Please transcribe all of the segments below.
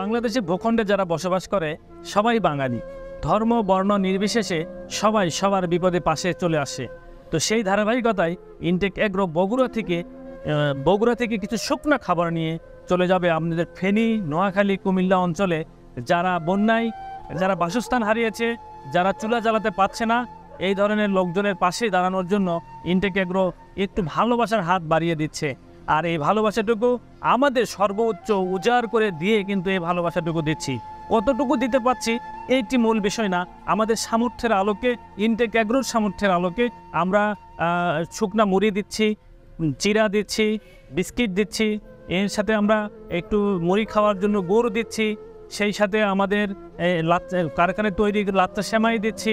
বাংলাদেশে ভূখণ্ডে যারা বসবাস করে সবাই বাঙালি, ধর্ম বর্ণ নির্বিশেষে সবাই সবার বিপদে পাশে চলে আসে। তো সেই ধারাবাহিকতায় ইনটেক এগ্রো বগুড়া থেকে কিছু শুকনো খাবার নিয়ে চলে যাবে আপনাদের ফেনী, নোয়াখালী, কুমিল্লা অঞ্চলে যারা বন্যায়, যারা বাসস্থান হারিয়েছে, যারা চুলা জ্বালাতে পারছে না, এই ধরনের লোকজনের পাশে দাঁড়ানোর জন্য ইনটেক এগ্রো একটু ভালোবাসার হাত বাড়িয়ে দিচ্ছে। আর এই ভালোবাসাটুকু আমাদের সর্বোচ্চ উজাড় করে দিয়ে কিন্তু এই ভালোবাসাটুকু দিচ্ছি। কতটুকু দিতে পারছি এইটি মূল বিষয় না, আমাদের সামর্থ্যের আলোকে, ইনটেক এগ্রোর সামর্থ্যের আলোকে আমরা শুকনা মুড়ি দিচ্ছি, চিরা দিচ্ছি, বিস্কিট দিচ্ছি, এর সাথে আমরা একটু মুড়ি খাওয়ার জন্য গুড় দিচ্ছি, সেই সাথে আমাদের কারখানায় তৈরি লাচ্চা সেমাই দিচ্ছি,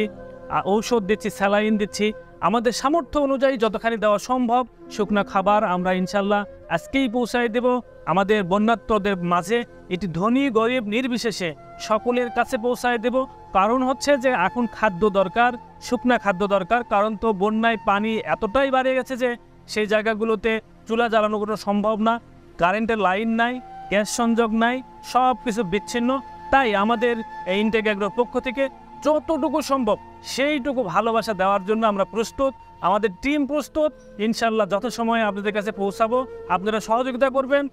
ঔষধ দিচ্ছি, স্যালাইন দিচ্ছি। আমাদের সামর্থ্য অনুযায়ী যতখানি দেওয়া সম্ভব শুকনো খাবার আমরা ইনশাল্লাহ আজকেই পৌঁছায় দেব আমাদের বন্যার্তদের মাঝে। এটি ধনী গরিব নির্বিশেষে সকলের কাছে পৌঁছায় দেব। কারণ হচ্ছে যে এখন খাদ্য দরকার, শুকনা খাদ্য দরকার। কারণ তো বন্যায় পানি এতটাই বাড়ে গেছে যে সেই জায়গাগুলোতে চুলা জ্বালানো কোনো সম্ভব না, কারেন্টের লাইন নাই, গ্যাস সংযোগ নাই, সব কিছু বিচ্ছিন্ন। তাই আমাদের এই ইনটেক এগ্রোর পক্ষ থেকে যতটুকু সম্ভব সেইটুকু ভালোবাসা দেওয়ার জন্য আমরা প্রস্তুত, আমাদের টিম প্রস্তুত। ইনশাল্লাহ যথাসময়ে আপনাদের কাছে পৌঁছাবো, আপনারা সহযোগিতা করবেন।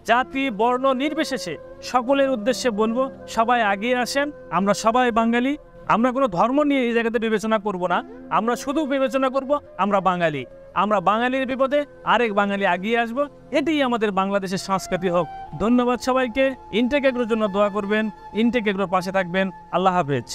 জাতি বর্ণ নির্বিশেষে সকলের উদ্দেশ্যে বলবো, সবাই এগিয়ে আসেন। আমরা সবাই বাঙালি, আমরা কোনো ধর্ম নিয়ে এই জায়গাতে বিবেচনা করব না, আমরা শুধু বিবেচনা করব আমরা বাঙালি। আমরা বাঙালির বিপদে আরেক বাঙালি এগিয়ে আসবো, এটাই আমাদের বাংলাদেশের সংস্কৃতি হোক। ধন্যবাদ সবাইকে। ইনটেক এগ্রোর জন্য দোয়া করবেন, ইনটেক এগ্রোর পাশে থাকবেন। আল্লাহ হাফেজ।